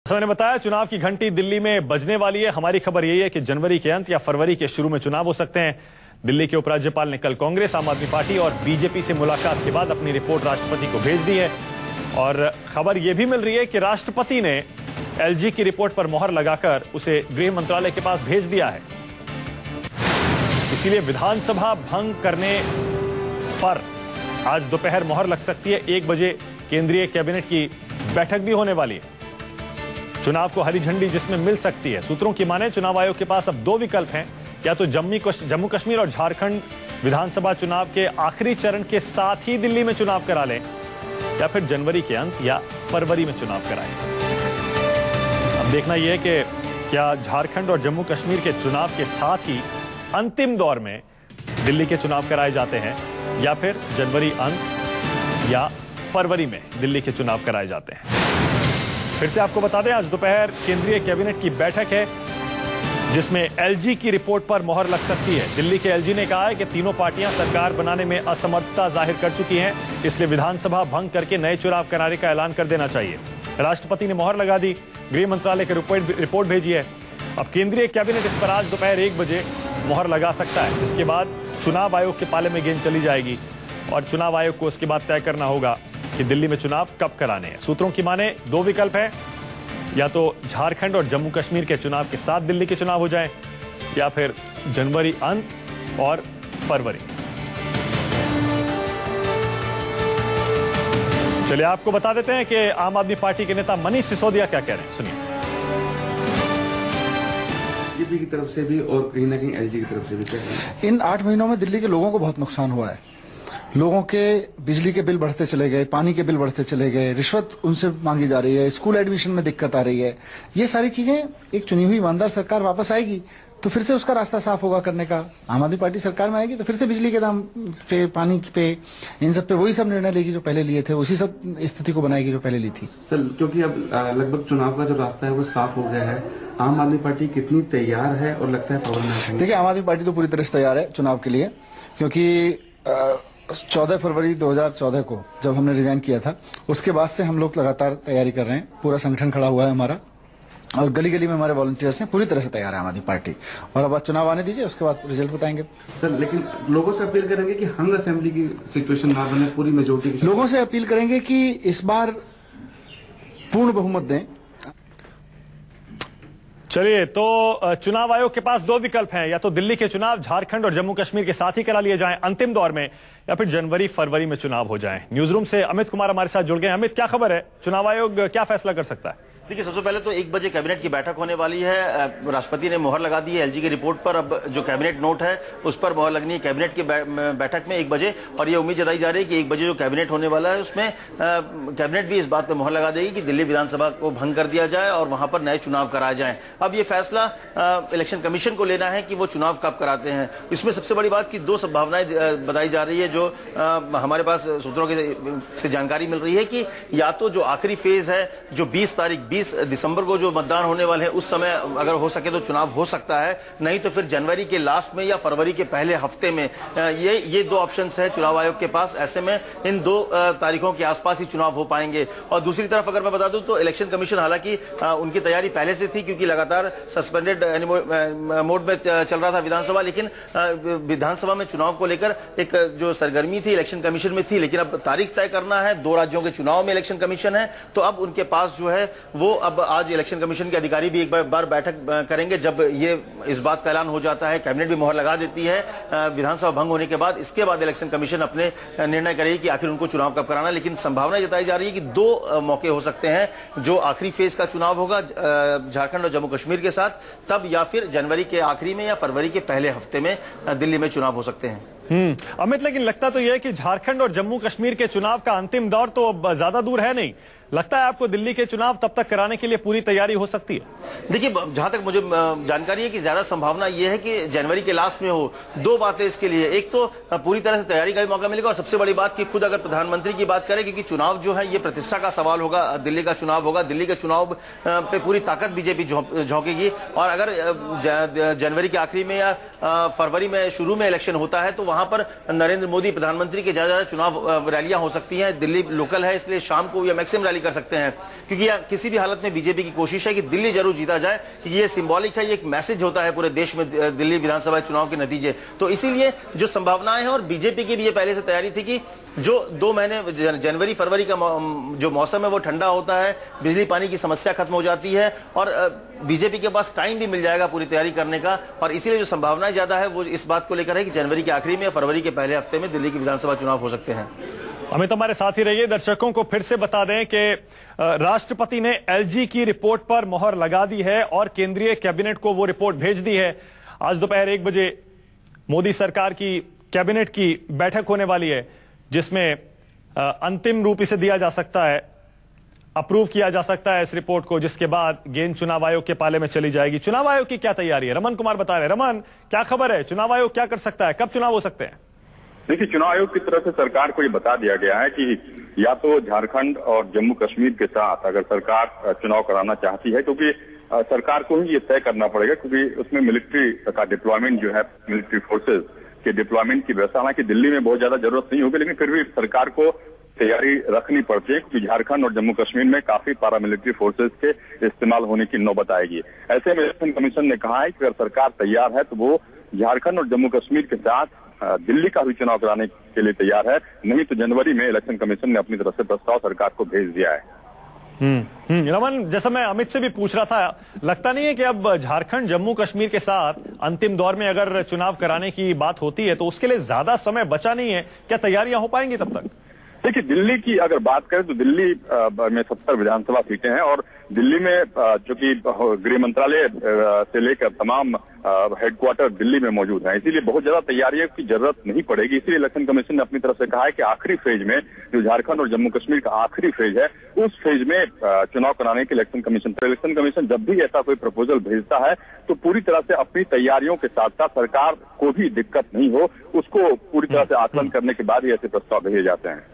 मैंने बताया चुनाव की घंटी दिल्ली में बजने वाली है। हमारी खबर यही है कि जनवरी के अंत या फरवरी के शुरू में चुनाव हो सकते हैं। दिल्ली के उपराज्यपाल ने कल कांग्रेस, आम आदमी पार्टी और बीजेपी से मुलाकात के बाद अपनी रिपोर्ट राष्ट्रपति को भेज दी है और खबर यह भी मिल रही है कि राष्ट्रपति ने एलजी की रिपोर्ट पर मोहर लगाकर उसे गृह मंत्रालय के पास भेज दिया है। इसीलिए विधानसभा भंग करने पर आज दोपहर मोहर लग सकती है। 1 बजे केंद्रीय कैबिनेट की बैठक भी होने वाली है। चुनाव को हरी झंडी जिसमें मिल सकती है। सूत्रों की माने चुनाव आयोग के पास अब 2 विकल्प हैं, या तो जम्मू कश्मीर और झारखंड विधानसभा चुनाव के आखिरी चरण के साथ ही दिल्ली में चुनाव करा लें, या फिर जनवरी के अंत या फरवरी में चुनाव कराएं। अब देखना यह है कि क्या झारखंड और जम्मू कश्मीर के चुनाव के साथ ही अंतिम दौर में दिल्ली के चुनाव कराए जाते हैं, या फिर जनवरी अंत या फरवरी में दिल्ली के चुनाव कराए जाते हैं। फिर से आपको बता दें, आज दोपहर केंद्रीय कैबिनेट की बैठक है जिसमें एलजी की रिपोर्ट पर मोहर लग सकती है। दिल्ली के एलजी ने कहा है कि तीनों पार्टियां सरकार बनाने में असमर्थता जाहिर कर चुकी हैं, इसलिए विधानसभा भंग करके नए चुनाव कराने का ऐलान कर देना चाहिए। राष्ट्रपति ने मोहर लगा दी, गृह मंत्रालय की रिपोर्ट भेजी है। अब केंद्रीय कैबिनेट इस पर आज दोपहर 1 बजे मोहर लगा सकता है, जिसके बाद चुनाव आयोग के पाले में गेंद चली जाएगी और चुनाव आयोग को उसके बाद तय करना होगा कि दिल्ली में चुनाव कब कराने हैं। सूत्रों की माने 2 विकल्प हैं, या तो झारखंड और जम्मू कश्मीर के चुनाव के साथ दिल्ली के चुनाव हो जाएं, या फिर जनवरी अंत और फरवरी। चलिए आपको बता देते हैं कि आम आदमी पार्टी के नेता मनीष सिसोदिया क्या कह रहे हैं, सुनिए। बीजेपी की तरफ से भी और कहीं ना कहीं एलजी की तरफ से भी कह रहे हैं इन 8 महीनों में दिल्ली के लोगों को बहुत नुकसान हुआ है। लोगों के बिजली के बिल बढ़ते चले गए, पानी के बिल बढ़ते चले गए, रिश्वत उनसे मांगी जा रही है, स्कूल एडमिशन में दिक्कत आ रही है। ये सारी चीजें एक चुनी हुई ईमानदार सरकार वापस आएगी तो फिर से उसका रास्ता साफ होगा करने का। आम आदमी पार्टी सरकार में आएगी तो फिर से बिजली के दाम पे, पानी पे, इन सब पे वही सब निर्णय लेगी जो पहले लिए थे, उसी सब स्थिति को बनाएगी जो पहले ली थी। सर, क्योंकि अब लगभग चुनाव का जो रास्ता है वो साफ हो गया है, आम आदमी पार्टी कितनी तैयार है और लगता है पावर में? देखिए, आम आदमी पार्टी तो पूरी तरह से तैयार है चुनाव के लिए, क्योंकि 14 फरवरी 2014 को जब हमने रिजाइन किया था उसके बाद से हम लोग लगातार तैयारी कर रहे हैं। पूरा संगठन खड़ा हुआ है हमारा और गली गली में हमारे वॉलंटियर्स हैं। पूरी तरह से तैयार है आम आदमी पार्टी, और अब चुनाव आने दीजिए, उसके बाद रिजल्ट बताएंगे। सर, लेकिन लोगों से अपील करेंगे कि हंग असेंबली की सिचुएशन ना बने, पूरी मेजोरिटी लोगों से अपील करेंगे कि इस बार पूर्ण बहुमत दें। चलिए, तो चुनाव आयोग के पास 2 विकल्प हैं, या तो दिल्ली के चुनाव झारखंड और जम्मू कश्मीर के साथ ही करा लिए जाएं अंतिम दौर में, या फिर जनवरी फरवरी में चुनाव हो जाएं। न्यूज रूम से अमित कुमार हमारे साथ जुड़ गए। अमित, क्या खबर है, चुनाव आयोग क्या फैसला कर सकता है? देखिए, सबसे पहले तो 1 बजे कैबिनेट की बैठक होने वाली है। राष्ट्रपति ने मोहर लगा दी है एलजी की रिपोर्ट पर। अब जो कैबिनेट नोट है उस पर मोहर लगनी है कैबिनेट की बैठक में 1 बजे, और ये उम्मीद जताई जा रही है कि 1 बजे जो कैबिनेट होने वाला है उसमें कैबिनेट भी इस बात पर मोहर लगा देगी कि दिल्ली विधानसभा को भंग कर दिया जाए और वहां पर नए चुनाव कराए जाएं। अब ये फैसला इलेक्शन कमीशन को लेना है कि वो चुनाव कब कराते हैं। इसमें सबसे बड़ी बात की 2 संभावनाएं बताई जा रही है, जो हमारे पास सूत्रों से जानकारी मिल रही है कि या तो जो आखिरी फेज है, जो 20 दिसंबर को जो मतदान होने वाले हैं उस समय अगर हो सके तो चुनाव हो सकता है, नहीं तो फिर जनवरी के लास्ट में या फरवरी के पहले हफ्ते में। ये 2 ऑप्शंस है चुनाव आयोग के पास। ऐसे में इन 2 तारीखों के आसपास ही चुनाव हो पाएंगे। और दूसरी तरफ अगर मैं बता दूं तो इलेक्शन कमीशन हालांकि उनकी तैयारी पहले से थी, क्योंकि लगातार सस्पेंडेड मोड में चल रहा था विधानसभा, लेकिन विधानसभा में चुनाव को लेकर एक जो सरगर्मी थी इलेक्शन कमीशन में थी, लेकिन अब तारीख तय करना है। 2 राज्यों के चुनाव में इलेक्शन कमीशन है, तो अब उनके पास जो है वो अब आज इलेक्शन कमीशन के अधिकारी भी एक बार बैठक करेंगे। जब ये इस बात का ऐलान हो जाता है, कैबिनेट भी मोहर लगा देती है विधानसभा भंग होने के बाद, इसके बाद इलेक्शन कमीशन अपने निर्णय करेगी कि आखिर उनको चुनाव कब कराना। लेकिन संभावना जताई जा रही है कि 2 मौके हो सकते हैं, जो आखिरी फेज का चुनाव होगा झारखंड और जम्मू कश्मीर के साथ, तब या फिर जनवरी के आखिरी में या फरवरी के पहले हफ्ते में दिल्ली में चुनाव हो सकते हैं। अमित, लेकिन लगता तो यह है कि झारखंड और जम्मू कश्मीर के चुनाव का अंतिम दौर तो अब ज्यादा दूर है नहीं। लगता है आपको दिल्ली के चुनाव तब तक कराने के लिए पूरी तैयारी हो सकती है? देखिए, जहां तक मुझे जानकारी है कि ज्यादा संभावना यह है कि जनवरी के लास्ट में हो। 2 बातें इसके लिए, एक तो पूरी तरह से तैयारी का भी मौका मिलेगा, और सबसे बड़ी बात कि खुद अगर प्रधानमंत्री की बात करें, क्योंकि चुनाव जो है ये प्रतिष्ठा का सवाल होगा, दिल्ली का चुनाव होगा, दिल्ली के चुनाव पे पूरी ताकत बीजेपी झोंकेगी। और अगर जनवरी के आखिरी में या फरवरी में शुरू में इलेक्शन होता है तो वहां पर नरेंद्र मोदी प्रधानमंत्री के ज्यादा चुनाव रैलियां हो सकती हैं। दिल्ली लोकल है, इसलिए शाम को या मैक्सिमम रैली कर सकते हैं, क्योंकि किसी भी हालत में बीजेपी की कोशिश है कि दिल्ली जरूर जीता जाए, क्योंकि ये सिंबॉलिक है, ये एक मैसेज होता है पूरे देश में दिल्ली विधानसभा चुनाव के नतीजे। तो इसीलिए जो संभावनाएं हैं, और बीजेपी की भी ये पहले से तैयारी थी कि जो 2 महीने जनवरी फरवरी का जो मौसम है वो ठंडा होता है, बिजली पानी की समस्या खत्म हो जाती है और बीजेपी के पास टाइम भी मिल जाएगा पूरी तैयारी करने का। और इसीलिए जो संभावनाएं ज्यादा है वो इस बात को लेकर है कि जनवरी के आखिरी में या फरवरी के पहले हफ्ते में दिल्ली की विधानसभा चुनाव हो सकते हैं। अमित हमारे साथ ही रहिए। दर्शकों को फिर से बता दें कि राष्ट्रपति ने एलजी की रिपोर्ट पर मोहर लगा दी है और केंद्रीय कैबिनेट को वो रिपोर्ट भेज दी है। आज दोपहर 1 बजे मोदी सरकार की कैबिनेट की बैठक होने वाली है, जिसमें अंतिम रूप इसे दिया जा सकता है, अप्रूव किया जा सकता है इस रिपोर्ट को, जिसके बाद गेंद चुनाव आयोग के पाले में चली जाएगी। चुनाव आयोग की क्या तैयारी है, रमन कुमार बता रहे। रमन, क्या खबर है, चुनाव आयोग क्या कर सकता है, कब चुनाव हो सकते हैं? देखिए, चुनाव आयोग की तरफ से सरकार को ये बता दिया गया है कि या तो झारखंड और जम्मू कश्मीर के साथ अगर सरकार चुनाव कराना चाहती है, क्योंकि सरकार को ही ये तय करना पड़ेगा, क्योंकि उसमें मिलिट्री का डिप्लॉयमेंट जो है, मिलिट्री फोर्सेज के डिप्लॉयमेंट की व्यवस्था, हालांकि दिल्ली में बहुत ज्यादा जरूरत नहीं होगी, लेकिन फिर भी सरकार को तैयारी रखनी पड़ती है, क्योंकि झारखंड और जम्मू कश्मीर में काफी पैरामिलिट्री फोर्सेज के इस्तेमाल होने की नौबत आएगी। ऐसे में इलेक्शन कमीशन ने कहा है कि अगर सरकार तैयार है तो वो झारखंड और जम्मू कश्मीर के साथ दिल्ली का भी चुनाव कराने के लिए तैयार है, नहीं तो जनवरी में इलेक्शन कमीशन ने अपनी तरफ से प्रस्ताव सरकार को भेज दिया है। रमन, जैसा मैं अमित से भी पूछ रहा था, लगता नहीं है कि अब झारखंड जम्मू कश्मीर के साथ अंतिम दौर में अगर चुनाव कराने की बात होती है तो उसके लिए ज्यादा समय बचा नहीं है, क्या तैयारियां हो पाएंगी तब तक? देखिए, दिल्ली की अगर बात करें तो दिल्ली में 70 विधानसभा सीटें हैं और दिल्ली में जो कि गृह मंत्रालय से लेकर तमाम हेडक्वार्टर दिल्ली में मौजूद है, इसीलिए बहुत ज्यादा तैयारियों की जरूरत नहीं पड़ेगी। इसीलिए इलेक्शन कमीशन ने अपनी तरफ से कहा है कि आखिरी फेज में, जो झारखंड और जम्मू कश्मीर का आखिरी फेज है, उस फेज में चुनाव कराने के इलेक्शन कमीशन जब भी ऐसा कोई प्रपोजल भेजता है तो पूरी तरह से अपनी तैयारियों के साथ साथ सरकार को भी दिक्कत नहीं हो, उसको पूरी तरह से आकलन करने के बाद ही ऐसे प्रस्ताव भेजे जाते हैं।